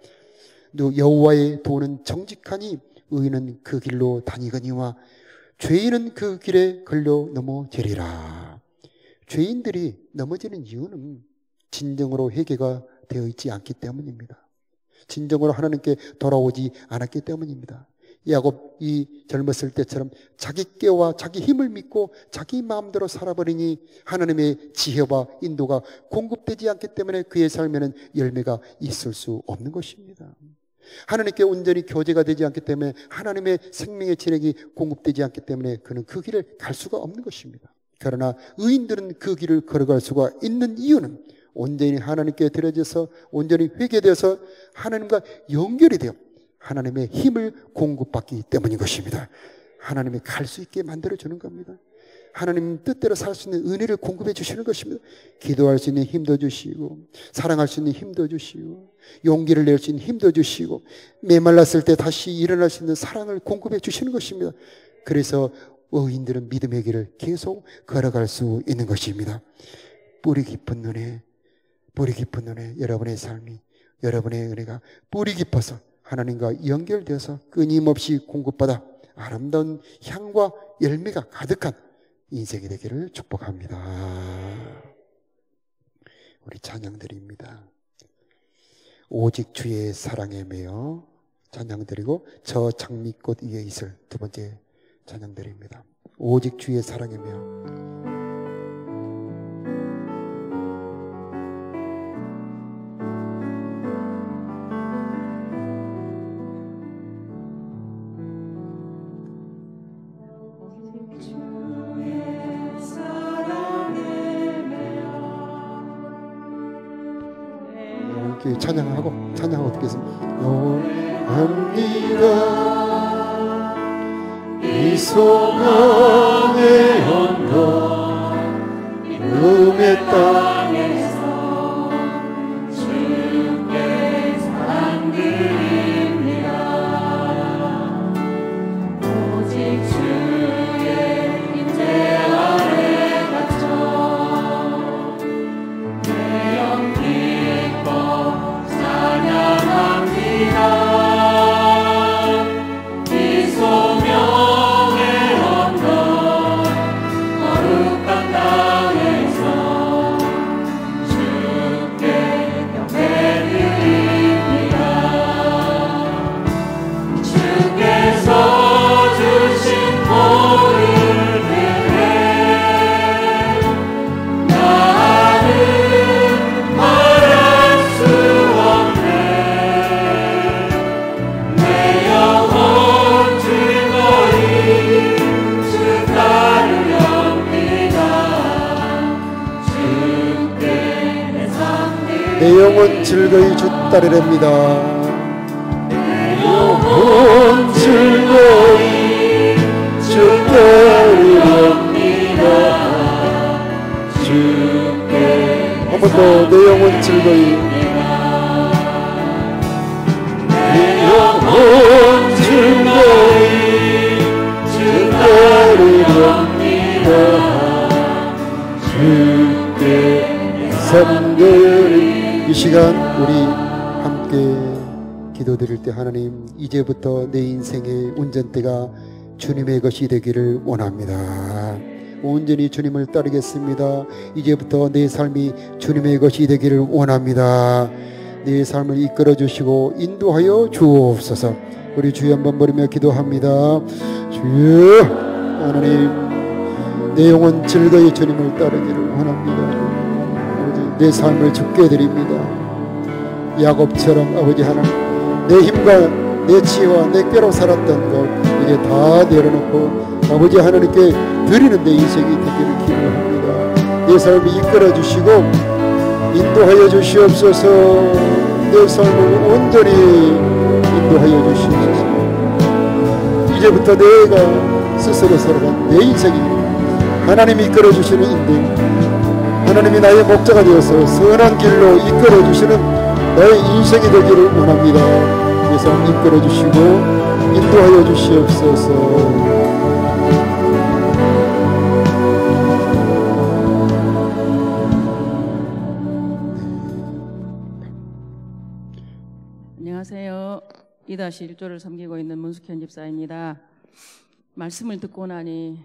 여호와의 도는 정직하니 의인은 그 길로 다니거니와 죄인은 그 길에 걸려 넘어지리라. 죄인들이 넘어지는 이유는 진정으로 회개가 되어 있지 않기 때문입니다. 진정으로 하나님께 돌아오지 않았기 때문입니다. 야곱이 젊었을 때처럼 자기 꾀와 자기 힘을 믿고 자기 마음대로 살아버리니 하나님의 지혜와 인도가 공급되지 않기 때문에 그의 삶에는 열매가 있을 수 없는 것입니다. 하나님께 온전히 교제가 되지 않기 때문에 하나님의 생명의 진액이 공급되지 않기 때문에 그는 그 길을 갈 수가 없는 것입니다. 그러나 의인들은 그 길을 걸어갈 수가 있는 이유는 온전히 하나님께 드려져서 온전히 회개되어서 하나님과 연결이 되어 하나님의 힘을 공급받기 때문인 것입니다. 하나님이 갈 수 있게 만들어주는 겁니다. 하나님 뜻대로 살 수 있는 은혜를 공급해 주시는 것입니다. 기도할 수 있는 힘도 주시고 사랑할 수 있는 힘도 주시고 용기를 낼 수 있는 힘도 주시고 메말랐을 때 다시 일어날 수 있는 사랑을 공급해 주시는 것입니다. 그래서 의인들은 믿음의 길을 계속 걸어갈 수 있는 것입니다. 뿌리 깊은 눈에 여러분의 삶이, 여러분의 은혜가 뿌리 깊어서 하나님과 연결되어서 끊임없이 공급받아 아름다운 향과 열매가 가득한 인생이 되기를 축복합니다. 우리 찬양드립니다. 오직 주의 사랑에 매여 찬양드리고 저 장미꽃 위에 있을 두 번째 찬양드립니다. 오직 주의 사랑에 매여. 찬양하고 듣겠습니다. 합니다. 이 소망의 언덕 음의 땅에서
주께 사랑드립니다. 오직 주의 임재 아래 갇혀 내 영 기뻐 찬양합니다. 이 소명의 언덕 거룩한 땅에서 주께 경배드립니다. 주께서 주신 복을 대해 나는 말할 수 없네. 내 영혼 즐거이 주 따르렵니다. 주께 내 삶
내 영혼 즐거이 주 따르렵니다. 내 영혼 즐거이 주 따르렵니다. 주께 한 번 더 내 영혼 즐거이 내 영혼 즐거이 주 따르렵니다. 주께 삼들이 이 시간 우리 함께 기도드릴 때 하나님 이제부터 내 인생의 운전대가 주님의 것이 되기를 원합니다. 온전히 주님을 따르겠습니다. 이제부터 내 삶이 주님의 것이 되기를 원합니다. 내 삶을 이끌어 주시고 인도하여 주옵소서. 우리 주여 한번 부르며 기도합니다. 주여 하나님 내 영혼 즐거이 주님을 따르기를 원합니다. 내 삶을 주께 드립니다. 야곱처럼 아버지 하나님 내 힘과 내 지혜와 내 꾀로 살았던 것 이제 다 내려놓고 아버지 하나님께 드리는 내 인생이 되기를 기도합니다. 내 삶을 이끌어 주시고 인도하여 주시옵소서. 내 삶을 온전히 인도하여 주시옵소서. 이제부터 내가 스스로 살아간 내 인생이 하나님이 이끌어 주시는 인생, 하나님이 나의 목자가 되어서 선한 길로 이끌어 주시는 나의 인생이 되기를 원합니다. 내 삶 이끌어 주시고 인도하여 주시옵소서.
안녕하세요. 2-1조를 섬기고 있는 문숙현 집사입니다. 말씀을 듣고 나니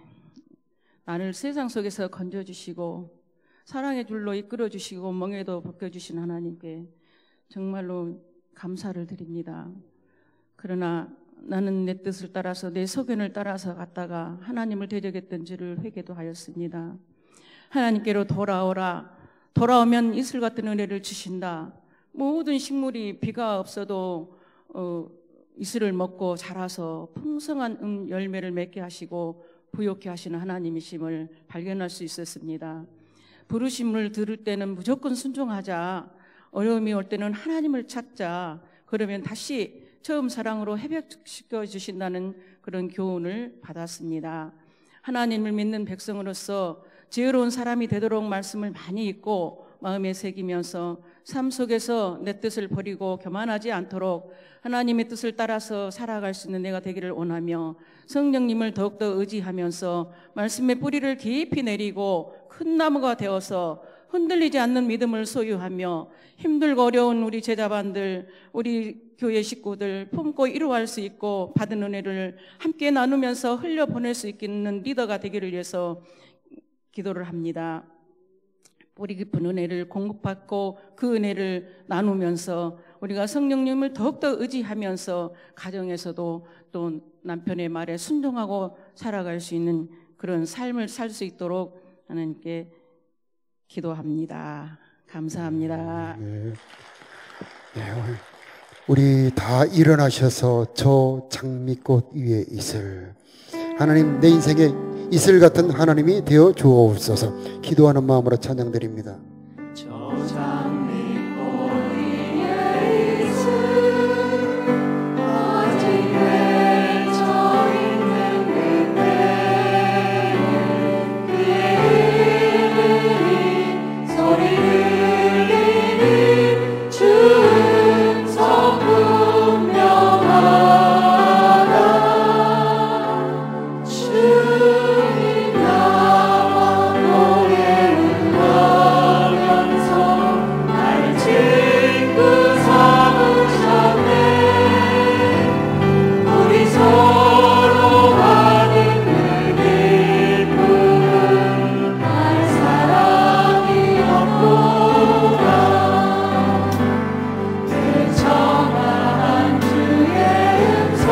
나를 세상 속에서 건져주시고 사랑의 줄로 이끌어주시고 멍에도 벗겨주신 하나님께 정말로 감사를 드립니다. 그러나 나는 내 뜻을 따라서 내 소견을 따라서 갔다가 하나님을 대적했던 죄를 회개도 하였습니다. 하나님께로 돌아오라. 돌아오면 이슬 같은 은혜를 주신다. 모든 식물이 비가 없어도 이슬을 먹고 자라서 풍성한 열매를 맺게 하시고 부욕케 하시는 하나님이심을 발견할 수 있었습니다. 부르심을 들을 때는 무조건 순종하자. 어려움이 올 때는 하나님을 찾자. 그러면 다시 처음 사랑으로 회복시켜 주신다는 그런 교훈을 받았습니다. 하나님을 믿는 백성으로서 지혜로운 사람이 되도록 말씀을 많이 읽고 마음에 새기면서 삶 속에서 내 뜻을 버리고 교만하지 않도록 하나님의 뜻을 따라서 살아갈 수 있는 내가 되기를 원하며 성령님을 더욱더 의지하면서 말씀의 뿌리를 깊이 내리고 큰 나무가 되어서 흔들리지 않는 믿음을 소유하며 힘들고 어려운 우리 제자반들, 우리 교회 식구들 품고 이루어갈 수 있고 받은 은혜를 함께 나누면서 흘려보낼 수 있는 리더가 되기를 위해서 기도를 합니다. 뿌리 깊은 은혜를 공급받고 그 은혜를 나누면서 우리가 성령님을 더욱더 의지하면서 가정에서도 또 남편의 말에 순종하고 살아갈 수 있는 그런 삶을 살 수 있도록 하나님께 기도합니다. 감사합니다.
네, 우리 다 일어나셔서 저 장미꽃 위에 이슬, 하나님 내 인생에 이슬 같은 하나님이 되어 주옵소서. 기도하는 마음으로 찬양드립니다.
저 장미꽃 위에 이슬 아직 맺혀 있는 그때에 그의 소리를 들리니 주 음성 분명하다. 주님 나와 노래를 하면서 날 친구 삼으셨네. 우리 서로 받은 그 기쁨은 날 사랑이었구나. 그 청아한 주의 음성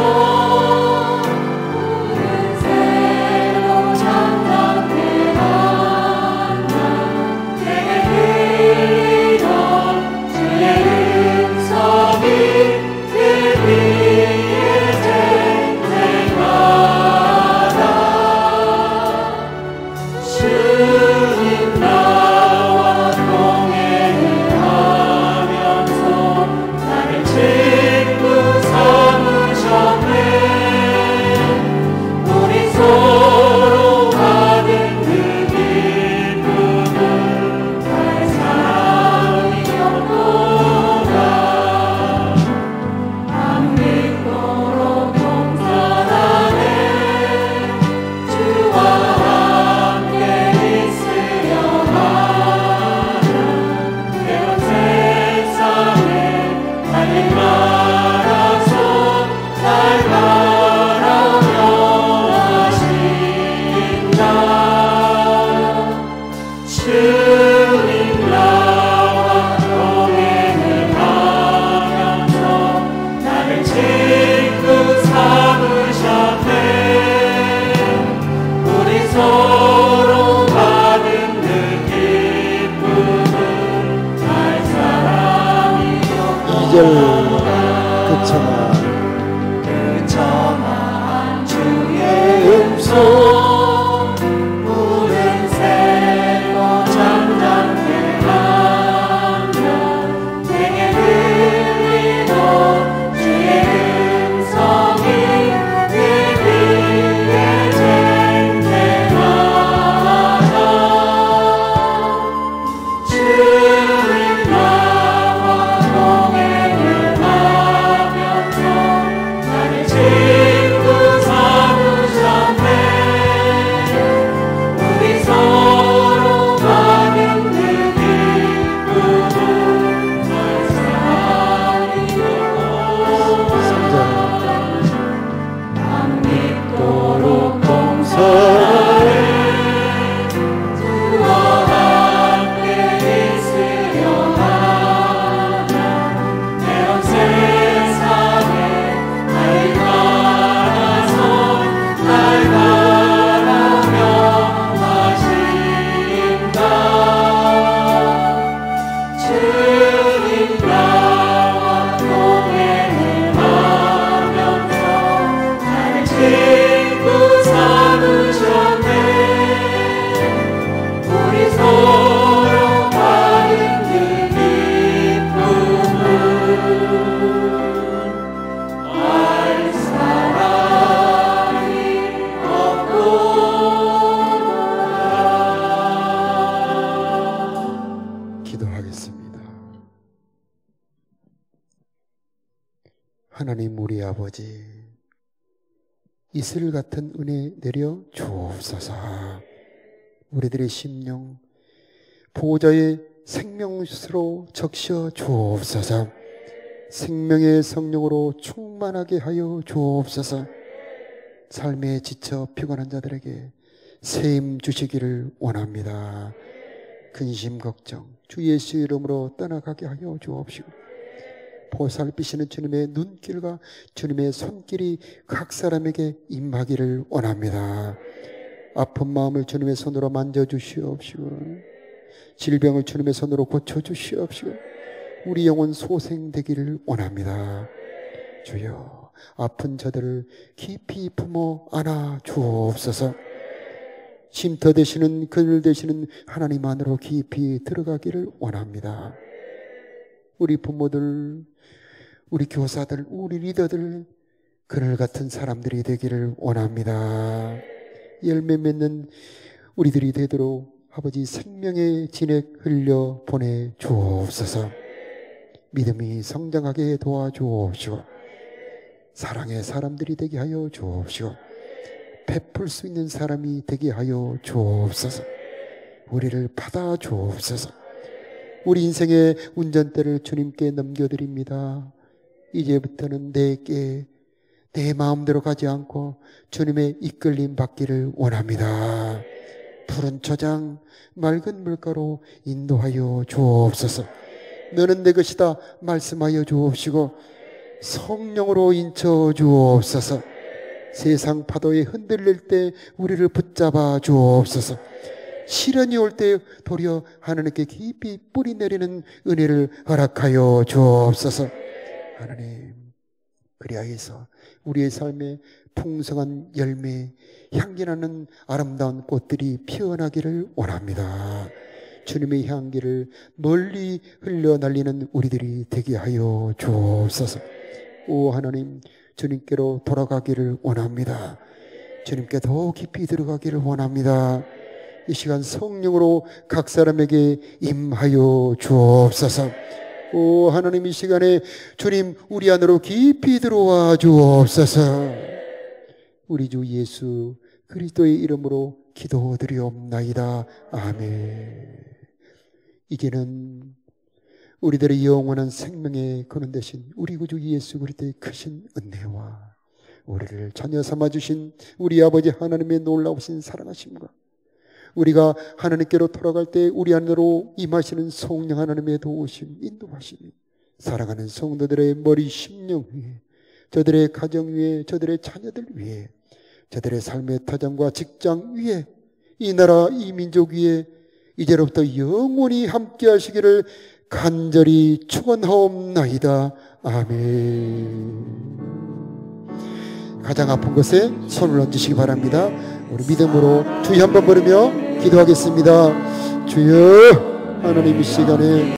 우는 새로 장담해 한다. 내게 들리던 주의 음성이 그 귀에 쟁쟁하다. 주님 나와 동행을 하면서 나를 친구 삼으셨네. 우리 서로 받은 그 기쁨은 날 사랑이었구나. 안 믿도록 동산하네. 주와 함께 있으려 하나. 때론 세상에 달린 마라손 날 바라며 하신다. 주님 나와 동행을 하면서 나를 친구 삼으셨네. 우리 서로 받은 그 기쁨은 날 사랑이었구나.
2절
그 청아한 주의 음성 우는 새로 장담해 하며 내게 들리던 주의 음성이 그 귀에 쟁쟁하다. 주님 나와 동행을 하면서 나를 친구 삼으셨네.
이슬 같은 은혜 내려 주옵소서. 우리들의 심령 보호자의 생명수로 적셔 주옵소서. 생명의 성령으로 충만하게 하여 주옵소서. 삶에 지쳐 피곤한 자들에게 새 힘 주시기를 원합니다. 근심 걱정 주 예수 이름으로 떠나가게 하여 주옵시고, 보살피시는 주님의 눈길과 주님의 손길이 각 사람에게 임하기를 원합니다. 아픈 마음을 주님의 손으로 만져주시옵시고, 질병을 주님의 손으로 고쳐주시옵시고, 우리 영혼 소생되기를 원합니다. 주여, 아픈 자들을 깊이 품어 안아 주옵소서. 쉼터 되시는 그늘 되시는 하나님 안으로 깊이 들어가기를 원합니다. 우리 부모들, 우리 교사들, 우리 리더들, 그늘 같은 사람들이 되기를 원합니다. 열매 맺는 우리들이 되도록 아버지 생명의 진액 흘려 보내 주옵소서. 믿음이 성장하게 도와주옵시고, 사랑의 사람들이 되게 하여 주옵시고, 베풀 수 있는 사람이 되게 하여 주옵소서. 우리를 받아 주옵소서. 우리 인생의 운전대를 주님께 넘겨드립니다. 이제부터는 내게 내 마음대로 가지 않고 주님의 이끌림 받기를 원합니다. 푸른 초장 맑은 물가로 인도하여 주옵소서. 너는 내 것이다 말씀하여 주옵시고, 성령으로 인쳐 주옵소서. 세상 파도에 흔들릴 때 우리를 붙잡아 주옵소서. 시련이 올 때 도리어 하나님께 깊이 뿌리 내리는 은혜를 허락하여 주옵소서. 하나님, 그리하여서 우리의 삶에 풍성한 열매, 향기나는 아름다운 꽃들이 피어나기를 원합니다. 주님의 향기를 멀리 흘러날리는 우리들이 되게 하여 주옵소서. 오 하나님, 주님께로 돌아가기를 원합니다. 주님께 더 깊이 들어가기를 원합니다. 이 시간 성령으로 각 사람에게 임하여 주옵소서. 오 하나님, 이 시간에 주님 우리 안으로 깊이 들어와 주옵소서. 우리 주 예수 그리스도의 이름으로 기도드리옵나이다. 아멘. 이제는 우리들의 영원한 생명의 근원 되신 우리 구주 예수 그리스도의 크신 은혜와 우리를 자녀 삼아주신 우리 아버지 하나님의 놀라우신 사랑하심과 우리가 하나님께로 돌아갈 때 우리 안으로 임하시는 성령 하나님의 도우심, 인도하심이 사랑하는 성도들의 머리 심령 위에, 저들의 가정 위에, 저들의 자녀들 위에, 저들의 삶의 터전과 직장 위에, 이 나라 이 민족 위에 이제로부터 영원히 함께 하시기를 간절히 축원하옵나이다. 아멘. 가장 아픈 것에 손을 얹으시기 바랍니다. 우리 믿음으로 주여 한번 부르며 기도하겠습니다. 주여, 하나님 이 시간에